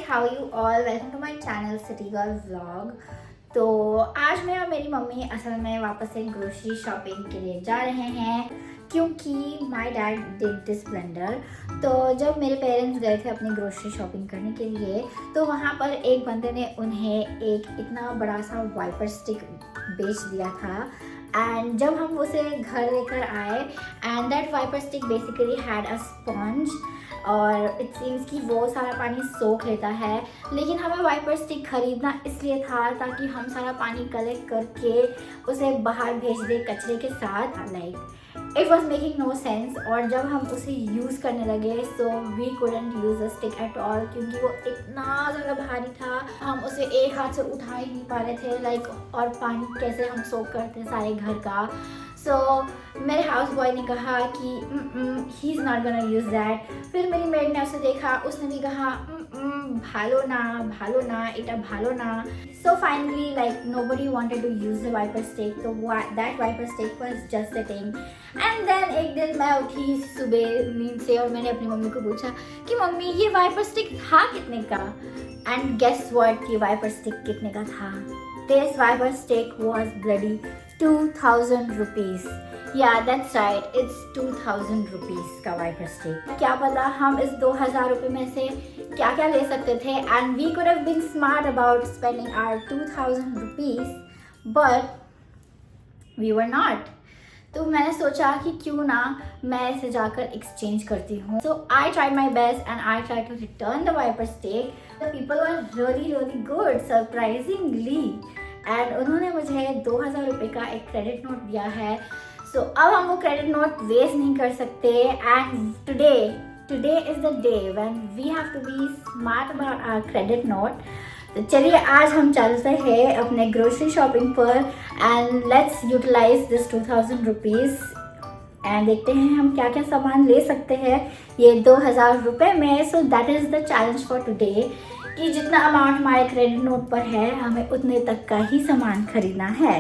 How you all, welcome to my channel city girl vlog. तो आज मैं और मेरी मम्मी असल में वापस से ग्रोसरी शॉपिंग के लिए जा रहे हैं क्योंकि my dad did this blunder. तो जब मेरे पेरेंट्स गए थे अपनी ग्रोसरी शॉपिंग करने के लिए तो वहाँ पर एक बंदे ने उन्हें एक इतना बड़ा सा वाइपर स्टिक बेच दिया था। एंड जब हम उसे घर लेकर आए and that wiper stick basically had a sponge और इट सीम्स कि वो सारा पानी सोख लेता है, लेकिन हमें वाइपर स्टिक खरीदना इसलिए था ताकि हम सारा पानी कलेक्ट करके उसे बाहर भेज दें कचरे के साथ। Like it was making no sense. और जब हम उसे यूज़ करने लगे so we couldn't use a stick at all क्योंकि वो इतना ज़्यादा भारी था, हम उसे एक हाथ से उठा ही नहीं पा रहे थे। लाइक और पानी कैसे हम सोख करते सारे घर का। सो मेरे हाउस बॉय ने कहा कि he is not gonna use that. फिर मेरी मेड ने उसे देखा, उसने भी कहा भालो ना इटा भालो ना। So finally like nobody wanted to use the wiper stick, तो that wiper stick was just sitting। And then एक दिन मैं उठी सुबह नींद से और मैंने अपनी मम्मी को पूछा कि मम्मी ये वाइपर स्टिक था कितने का। एंड गेस व्हाट, ये वाइपर स्टिक कितने का था? This wiper stick was bloody 2000 rupees। Yeah, that's right, it's 2000 rupees का वाइपर स्टिक। क्या पता हम इस 2000 रुपये में से क्या क्या ले सकते थे। And we could have been smart about spending our 2000 rupees, but we were not। तो मैंने सोचा कि क्यों ना मैं इसे जाकर एक्सचेंज करती हूँ। So I try my best and I try to return the wiper stick. The people were really good surprisingly. And उन्होंने मुझे 2000 रुपये का एक क्रेडिट नोट दिया है। सो अब हम वो क्रेडिट नोट वेस्ट नहीं कर सकते। And today is the day when we have to be smart about our credit note. तो चलिए आज हम चलते हैं अपने ग्रोसरी शॉपिंग पर and let's utilize this 2000 rupees and देखते हैं हम क्या क्या सामान ले सकते हैं ये 2000 रुपये में। So that is the challenge for today कि जितना अमाउंट हमारे क्रेडिट नोट पर है हमें उतने तक का ही सामान खरीदना है।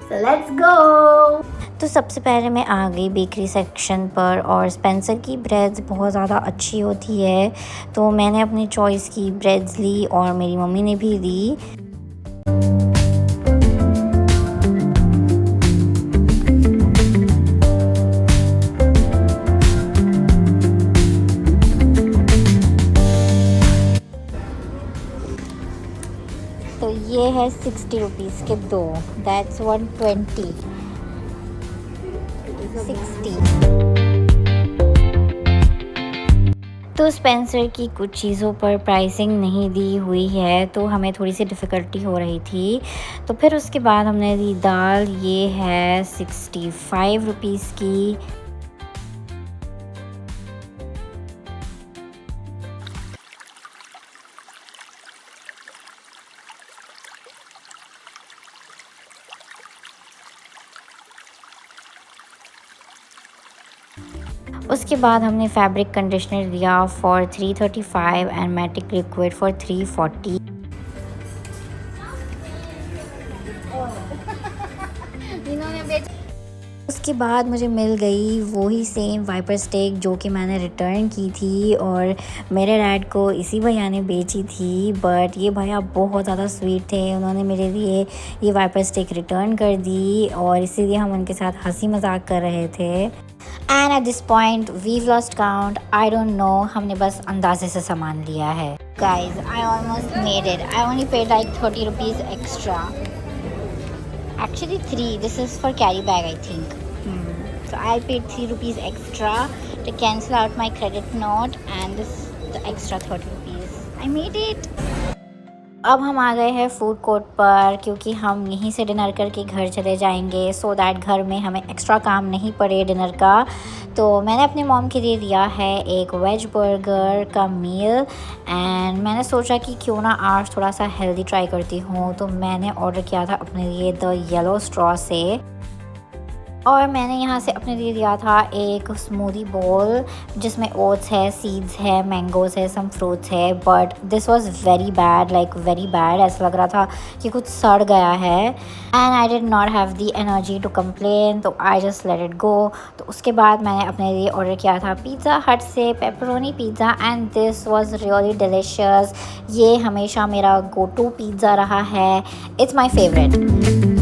So let's go. तो सबसे पहले मैं आ गई बेकरी सेक्शन पर और स्पेंसर की ब्रेड्स बहुत ज़्यादा अच्छी होती है तो मैंने अपनी चॉइस की ब्रेड्स ली और मेरी मम्मी ने भी ली। तो ये है 60 रुपीज़ के दो, दैट्स 120 60। तो स्पेंसर की कुछ चीज़ों पर प्राइसिंग नहीं दी हुई है तो हमें थोड़ी सी डिफ़िकल्टी हो रही थी। तो फिर उसके बाद हमने ली दाल, ये है 65 रुपीज़ की। उसके बाद हमने फैब्रिक कंडीशनर लिया for 335 and matic liquid for 340। उसके बाद मुझे मिल गई वही सेम वाइपर स्टिक जो कि मैंने रिटर्न की थी और मेरे डैड को इसी भैया ने बेची थी। बट ये भैया बहुत ज़्यादा स्वीट थे, उन्होंने मेरे लिए ये वाइपर स्टिक रिटर्न कर दी और इसीलिए हम उनके साथ हंसी मजाक कर रहे थे। And at this point we've lost count, I don't know, हमने बस अंदाजे से सामान लिया है। Guys I almost made it, I only paid like 30 rupees extra, actually 3, this is for carry bag I think. So I paid 3 rupees extra to cancel out my credit note and this the extra 30 rupees. I made it. अब हम आ गए हैं food court पर क्योंकि हम यहीं से dinner करके घर चले जाएंगे सो दैट घर में हमें एक्स्ट्रा काम नहीं पड़े डिनर का। तो मैंने अपनी मॉम के लिए लिया है एक वेज बर्गर का मील एंड मैंने सोचा कि क्यों ना आज थोड़ा सा हेल्दी ट्राई करती हूँ तो मैंने ऑर्डर किया था अपने लिए द येलो स्ट्रॉ से। और मैंने यहाँ से अपने लिए लिया था एक स्मूदी बोल जिसमें ओट्स है, सीड्स है, मैंगोज़ है, सम फ्रूट्स है, but this was very bad, like very bad. ऐसा लग रहा था कि कुछ सड़ गया है and I did not have the energy to complain, तो I just let it go. तो उसके बाद मैंने अपने लिए ऑर्डर किया था पिज़्ज़ा हट से pepperoni pizza and this was really delicious. ये हमेशा मेरा गो टू पिज़्ज़ा रहा है, इट्स माई फेवरेट।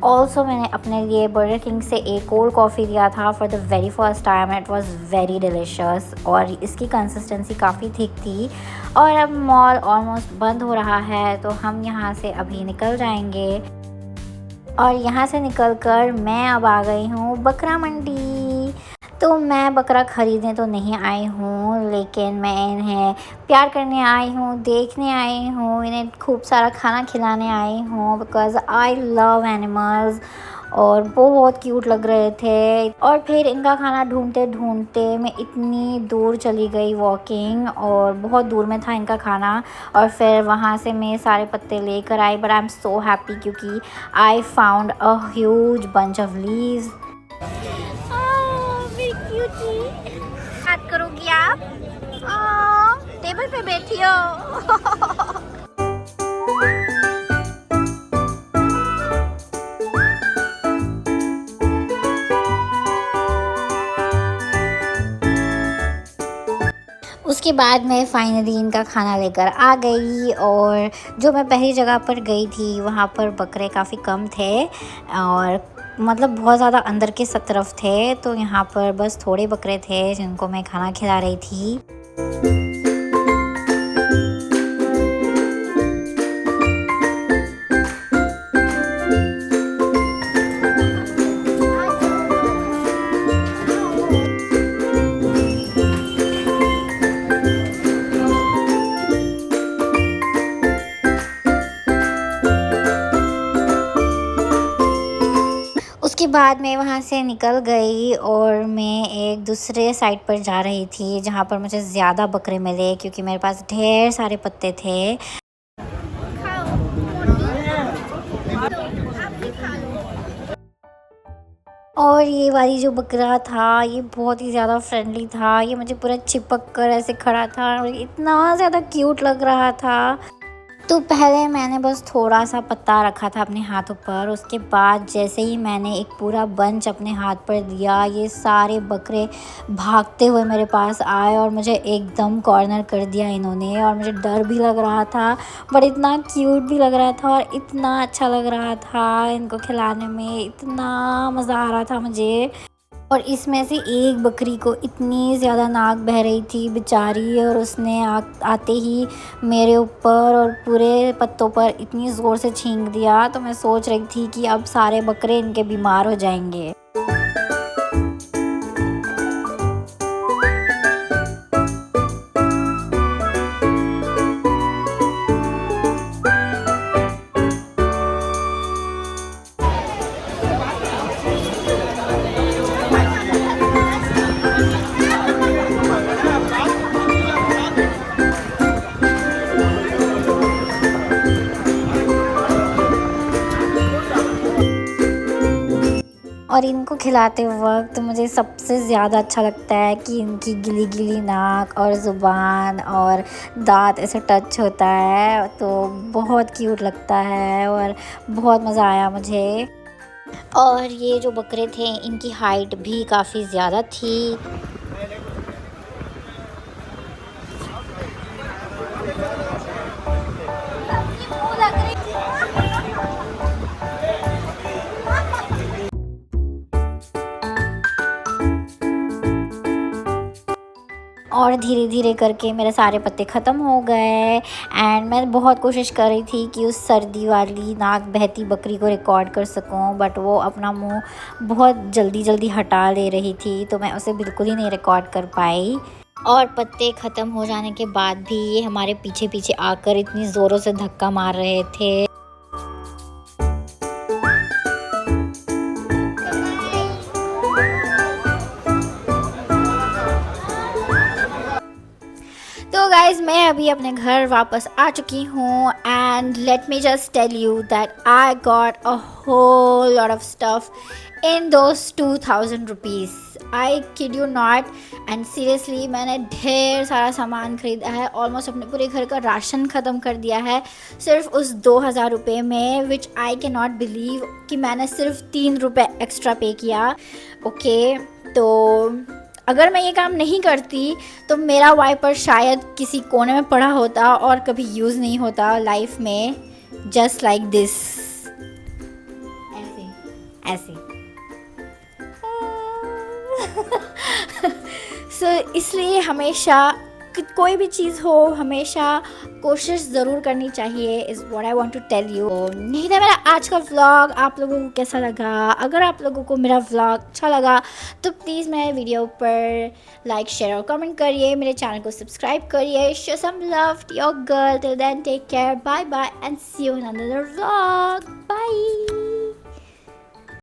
ऑल्सो मैंने अपने लिए बर्गर किंग से एक कोल्ड कॉफ़ी लिया था for the very first time. It was very delicious और इसकी कंसिस्टेंसी काफ़ी थिक थी। और अब मॉल ऑलमोस्ट बंद हो रहा है तो हम यहाँ से अभी निकल जाएंगे। और यहाँ से निकलकर मैं अब आ गई हूँ बकरा मंडी। तो मैं बकरा ख़रीदने तो नहीं आई हूँ, लेकिन मैं इन्हें प्यार करने आई हूँ, देखने आई हूँ, इन्हें खूब सारा खाना खिलाने आई हूँ बिकॉज़ आई लव एनिमल्स। और बहुत क्यूट लग रहे थे। और फिर इनका खाना ढूंढते ढूंढते मैं इतनी दूर चली गई वॉकिंग, और बहुत दूर में था इनका खाना। और फिर वहाँ से मैं सारे पत्ते लेकर आई, but I am so happy क्योंकि I found a huge bunch of leaves. बात करोगी आप? टेबल पे बैठी हो। उसके बाद मैं फाइनली इनका खाना लेकर आ गई। और जो मैं पहली जगह पर गई थी वहाँ पर बकरे काफ़ी कम थे, और मतलब बहुत ज़्यादा अंदर के तरफ थे। तो यहाँ पर बस थोड़े बकरे थे जिनको मैं खाना खिला रही थी। उसके बाद मैं वहाँ से निकल गई और मैं एक दूसरे साइड पर जा रही थी जहाँ पर मुझे ज़्यादा बकरे मिले क्योंकि मेरे पास ढेर सारे पत्ते थे। और ये वाली जो बकरा था ये बहुत ही ज़्यादा फ्रेंडली था, ये मुझे पूरा चिपक कर ऐसे खड़ा था और इतना ज़्यादा क्यूट लग रहा था। तो पहले मैंने बस थोड़ा सा पत्ता रखा था अपने हाथों पर, उसके बाद जैसे ही मैंने एक पूरा बंच अपने हाथ पर दिया, ये सारे बकरे भागते हुए मेरे पास आए और मुझे एकदम कॉर्नर कर दिया इन्होंने। और मुझे डर भी लग रहा था बट इतना क्यूट भी लग रहा था और इतना अच्छा लग रहा था इनको खिलाने में, इतना मज़ा आ रहा था मुझे। और इसमें से एक बकरी को इतनी ज़्यादा नाक बह रही थी बेचारी, और उसने आते ही मेरे ऊपर और पूरे पत्तों पर इतनी ज़ोर से छींक दिया। तो मैं सोच रही थी कि अब सारे बकरे इनके बीमार हो जाएंगे। और इनको खिलाते वक्त मुझे सबसे ज़्यादा अच्छा लगता है कि इनकी गिली गिली नाक और ज़ुबान और दांत ऐसे टच होता है, तो बहुत क्यूट लगता है और बहुत मज़ा आया मुझे। और ये जो बकरे थे इनकी हाइट भी काफ़ी ज़्यादा थी। और धीरे धीरे करके मेरे सारे पत्ते ख़त्म हो गए एंड मैं बहुत कोशिश कर रही थी कि उस सर्दी वाली नाक बहती बकरी को रिकॉर्ड कर सकूं, बट वो अपना मुंह बहुत जल्दी जल्दी हटा ले रही थी, तो मैं उसे बिल्कुल ही नहीं रिकॉर्ड कर पाई। और पत्ते ख़त्म हो जाने के बाद भी ये हमारे पीछे पीछे आकर इतनी ज़ोरों से धक्का मार रहे थे। तो गाइज मैं अभी अपने घर वापस आ चुकी हूँ and let me just tell you that I got a whole lot of stuff in those 2000 rupees. I kid you not. And seriously मैंने ढेर सारा सामान ख़रीदा है. ऑलमोस्ट अपने पूरे घर का राशन ख़त्म कर दिया है सिर्फ उस 2000 रुपये में, विच आई कैन नॉट बिलीव कि मैंने सिर्फ 3 रुपये एक्स्ट्रा पे किया. ओके तो अगर मैं ये काम नहीं करती तो मेरा वाइपर शायद किसी कोने में पड़ा होता और कभी यूज़ नहीं होता लाइफ में. जस्ट लाइक दिस, ऐसे ऐसे. सो इसलिए हमेशा कोई भी चीज़ हो हमेशा कोशिश ज़रूर करनी चाहिए, is what I want to tell you. नहीं था मेरा आज का व्लॉग. आप लोगों को कैसा लगा? अगर आप लोगों को मेरा व्लॉग अच्छा लगा तो प्लीज़ मेरे वीडियो पर लाइक शेयर और कमेंट करिए. मेरे चैनल को सब्सक्राइब करिए. Show some love to your girl. Till then take care. Bye bye and see you in another vlog. Bye.